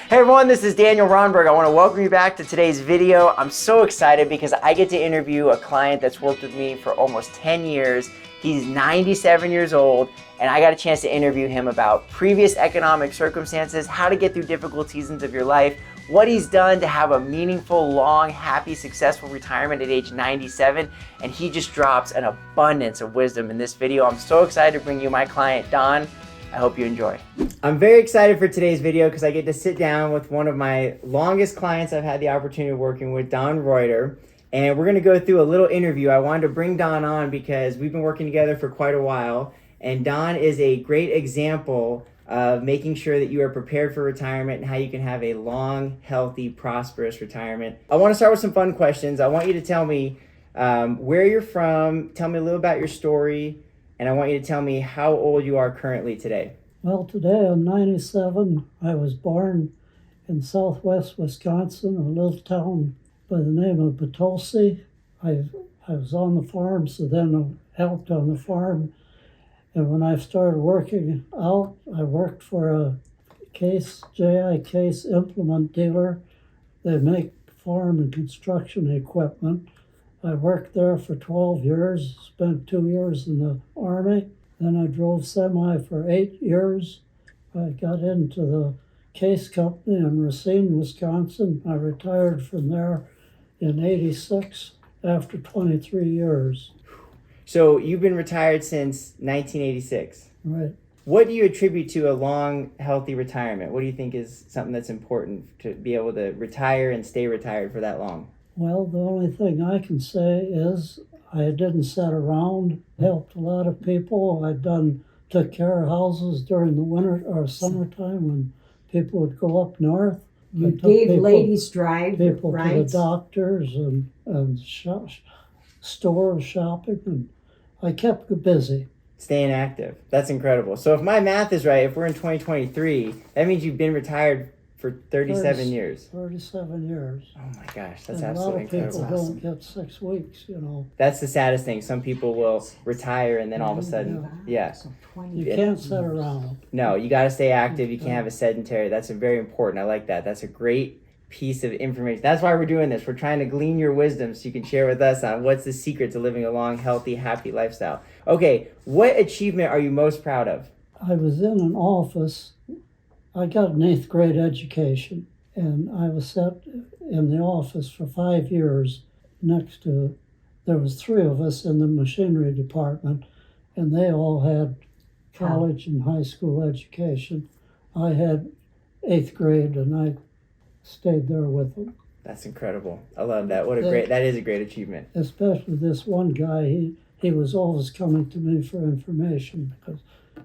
Hey everyone, this is Daniel Ronberg. I want to welcome you back to today's video. I'm so excited because I get to interview a client that's worked with me for almost 10 years. He's 97 years old, and I got a chance to interview him about previous economic circumstances, how to get through difficult seasons of your life, what he's done to have a meaningful, long, happy, successful retirement at age 97, and he just drops an abundance of wisdom in this video. I'm so excited to bring you my client, Don. I hope you enjoy. I'm very excited for today's video because I get to sit down with one of my longest clients I've had the opportunity of working with, Don Reuter, and we're going to go through a little interview. I wanted to bring Don on because we've been working together for quite a while, and Don is a great example of making sure that you are prepared for retirement and how you can have a long, healthy, prosperous retirement. I want to start with some fun questions. I want you to tell me where you're from, tell me a little about your story, and I want you to tell me how old you are currently today. Well, today I'm 97. I was born in southwest Wisconsin, a little town by the name of Potosi. I was on the farm, so then I helped on the farm. And when I started working out, I worked for a JI Case implement dealer. They make farm and construction equipment. I worked there for 12 years, spent 2 years in the Army. Then I drove semi for 8 years. I got into the Case Company in Racine, Wisconsin. I retired from there in '86 after 23 years. So you've been retired since 1986. Right. What do you attribute to a long, healthy retirement? What do you think is something that's important to be able to retire and stay retired for that long? Well, the only thing I can say is I didn't sit around, helped a lot of people. Took care of houses during the winter or summertime when people would go up north. You gave ladies drive people rides. to the doctors and stores, shopping, and I kept busy. Staying active. That's incredible. So if my math is right, if we're in 2023, that means you've been retired for 37 years. 37 years. Oh my gosh, that's and absolutely incredible. A lot of people don't get 6 weeks, you know. That's the saddest thing. Some people will retire and then all of a sudden, yeah. You can't sit around. No, you got to stay active. You can't have a sedentary. That's a very important. I like that. That's a great piece of information. That's why we're doing this. We're trying to glean your wisdom so you can share with us on what's the secret to living a long, healthy, happy lifestyle. Okay, what achievement are you most proud of? I was in an office. I got an 8th grade education, and I was set in the office for 5 years next to, there was 3 of us in the machinery department, and they all had college and high school education. I had 8th grade, and I stayed there with them. That's incredible. I love that. That is a great achievement. Especially this one guy, he was always coming to me for information because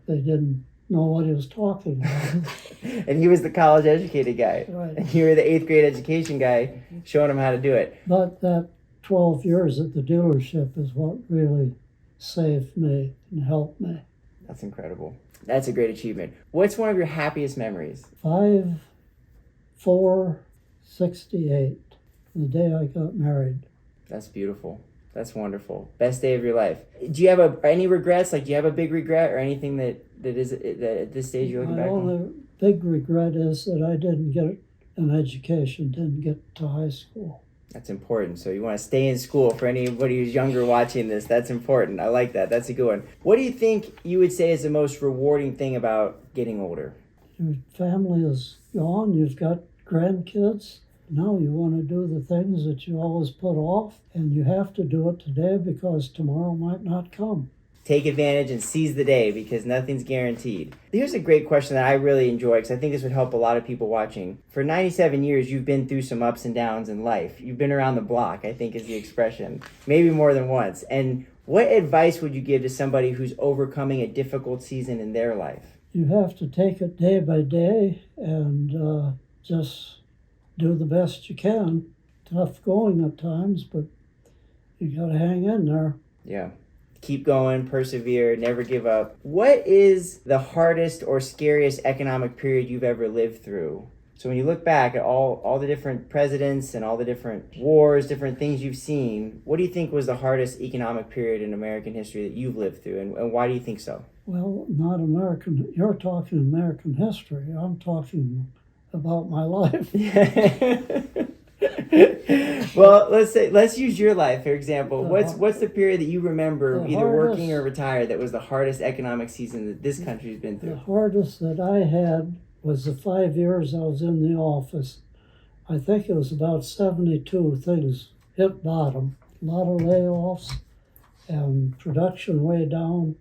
they didn't know what he was talking about. And he was the college educated guy. Right. And you were the 8th grade education guy showing him how to do it. But that 12 years at the dealership is what really saved me and helped me. That's incredible. That's a great achievement. What's one of your happiest memories? 5/4/68, the day I got married. That's beautiful. That's wonderful. Best day of your life. Do you have any regrets? Like, do you have a big regret or anything that at this stage you're looking back on? My only big regret is that I didn't get an education, didn't get to high school. That's important. So you want to stay in school. For anybody who's younger watching this, that's important. I like that. That's a good one. What do you think you would say is the most rewarding thing about getting older? Your family is gone. You've got grandkids. Now you want to do the things that you always put off, and you have to do it today because tomorrow might not come. Take advantage and seize the day because nothing's guaranteed. Here's a great question that I really enjoy because I think this would help a lot of people watching. For 97 years, you've been through some ups and downs in life. You've been around the block, I think is the expression, maybe more than once. And what advice would you give to somebody who's overcoming a difficult season in their life? You have to take it day by day and just do the best you can. Tough going at times, but you got to hang in there. Yeah. Keep going, persevere, never give up. What is the hardest or scariest economic period you've ever lived through? So when you look back at all the different presidents and all the different wars, different things you've seen, what do you think was the hardest economic period in American history that you've lived through, and why do you think so? Well, not American. You're talking American history. I'm talking about my life. Well, let's use your life for example. The What's the period that you remember, the either working hardest- or retired, that was the hardest economic season that this country's been The through? hardest that I had was the 5 years I was in the office. I think it was about 72 things hit bottom. A lot of layoffs and production way down.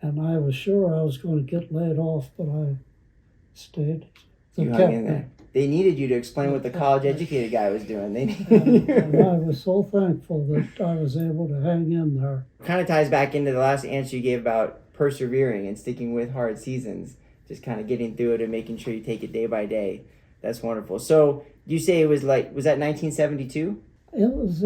And I was sure I was going to get laid off, but I stayed. They You hung kept in me. there. They needed you to explain what the college educated guy was doing. They And I was so thankful that I was able to hang in there. kind of ties back into the last answer you gave about persevering and sticking with hard seasons, just kind of getting through it and making sure you take it day by day. That's wonderful. So you say it was was that 1972? It was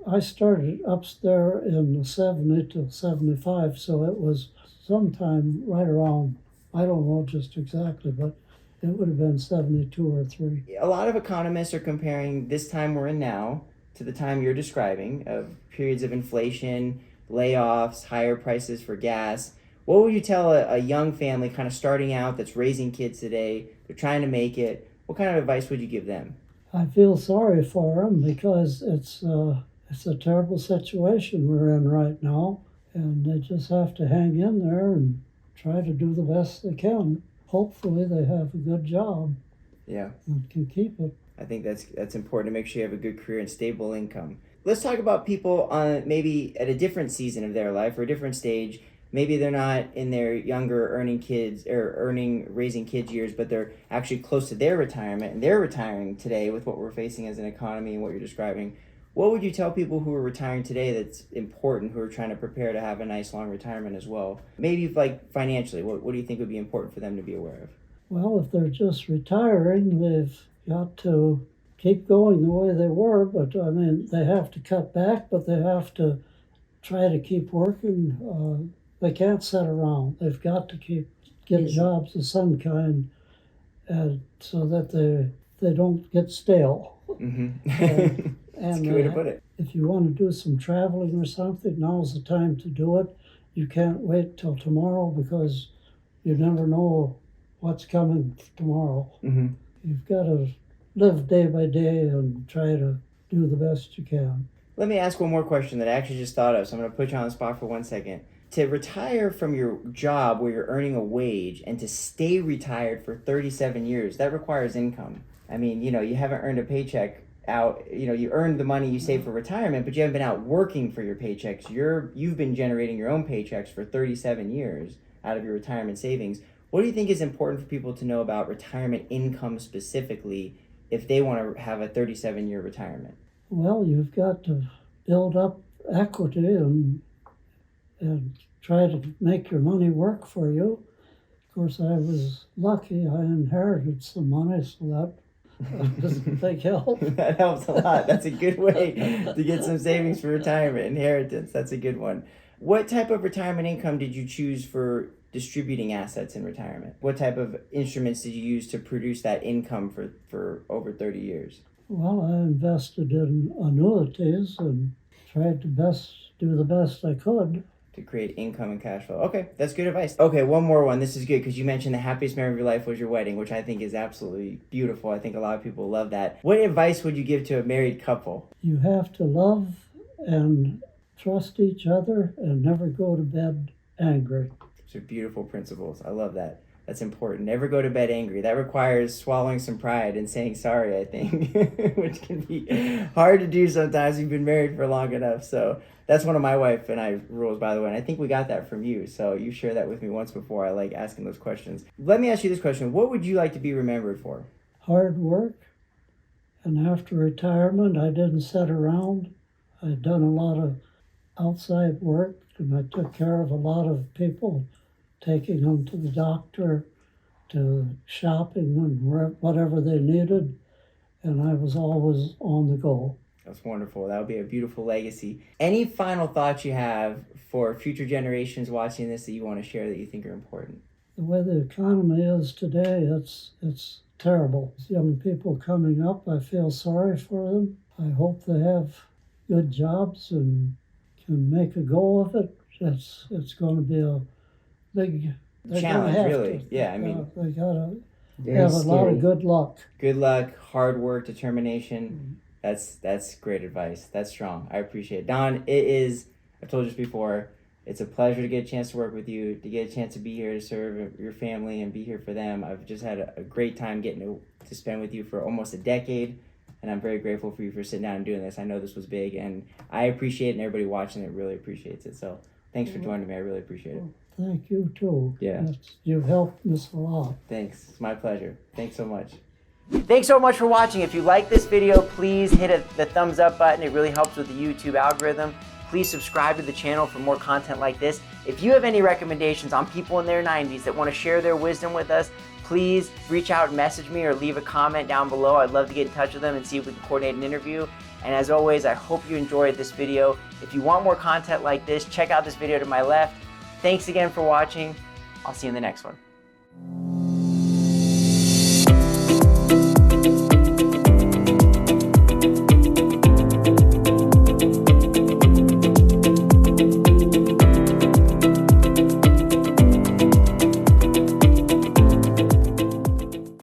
I started up there in the 70 to 75, so it was sometime right around, I don't know just exactly, but it would have been 72 or 3. A lot of economists are comparing this time we're in now to the time you're describing, of periods of inflation, layoffs, higher prices for gas. What would you tell a young family kind of starting out that's raising kids today? They're trying to make it. What kind of advice would you give them? I feel sorry for them because it's a terrible situation we're in right now, and they just have to hang in there and try to do the best they can. Hopefully they have a good job Yeah. and can keep it. I think that's important to make sure you have a good career and stable income. Let's talk about people on maybe at a different season of their life or a different stage. Maybe they're not in their younger raising kids years, but they're actually close to their retirement and they're retiring today with what we're facing as an economy and what you're describing. What would you tell people who are retiring today that's important, who are trying to prepare to have a nice long retirement as well? Maybe like financially, what do you think would be important for them to be aware of? Well, if they're just retiring, they've got to keep going the way they were, but I mean, they have to cut back, but they have to try to keep working. They can't sit around. They've got to get Busy. jobs of some kind, so that they don't get stale. Mm-hmm. That's a good way to put it. If you want to do some traveling or something, now's the time to do it. You can't wait till tomorrow because you never know what's coming tomorrow. Mm-hmm. You've got to live day by day and try to do the best you can. Let me ask one more question that I actually just thought of, so I'm going to put you on the spot for 1 second. To retire from your job where you're earning a wage and to stay retired for 37 years, that requires income. I mean, you haven't earned a paycheck out, you earned the money you save for retirement, but you haven't been out working for your paychecks. You've been generating your own paychecks for 37 years out of your retirement savings. What do you think is important for people to know about retirement income specifically if they want to have a 37-year retirement? Well, you've got to build up equity and try to make your money work for you. Of course, I was lucky. I inherited some money, so that was a big help. That helps a lot. That's a good way to get some savings for retirement. Inheritance, that's a good one. What type of retirement income did you choose for distributing assets in retirement? What type of instruments did you use to produce that income for over 30 years? Well, I invested in annuities and tried to do the best I could. To create income and cash flow. Okay, that's good advice. Okay, one more one. This is good because you mentioned the happiest memory of your life was your wedding, which I think is absolutely beautiful. I think a lot of people love that. What advice would you give to a married couple? You have to love and trust each other and never go to bed angry. Those are beautiful principles. I love that. That's important. Never go to bed angry. That requires swallowing some pride and saying sorry, I think, which can be hard to do sometimes. You've been married for long enough. So that's one of my wife and I rules, by the way. And I think we got that from you. So you shared that with me once before. I like asking those questions. Let me ask you this question. What would you like to be remembered for? Hard work. And after retirement, I didn't sit around. I'd done a lot of outside work and I took care of a lot of people, taking them to the doctor, to shopping and whatever they needed. And I was always on the go. That's wonderful. That would be a beautiful legacy. Any final thoughts you have for future generations watching this that you want to share that you think are important? The way the economy is today, it's terrible. Young people coming up, I feel sorry for them. I hope they have good jobs and can make a go of it. It's going to be a big challenge, really. Yeah, I mean, they gotta Very have a lot scary. of good luck. Good luck, hard work, determination. That's great advice. That's strong. I appreciate it. Don, I've told you this before, it's a pleasure to get a chance to work with you, to get a chance to be here to serve your family and be here for them. I've just had a great time getting to spend with you for almost a decade, and I'm very grateful for you for sitting down and doing this. I know this was big, and I appreciate it, and everybody watching it really appreciates it. So thanks for joining me. I really appreciate it. Thank you too. Yeah. You've helped us a lot. Thanks. It's my pleasure. Thanks so much. Thanks so much for watching. If you like this video, please hit the thumbs up button. It really helps with the YouTube algorithm. Please subscribe to the channel for more content like this. If you have any recommendations on people in their 90s that want to share their wisdom with us, please reach out and message me or leave a comment down below. I'd love to get in touch with them and see if we can coordinate an interview. And as always, I hope you enjoyed this video. If you want more content like this, check out this video to my left. Thanks again for watching. I'll see you in the next one.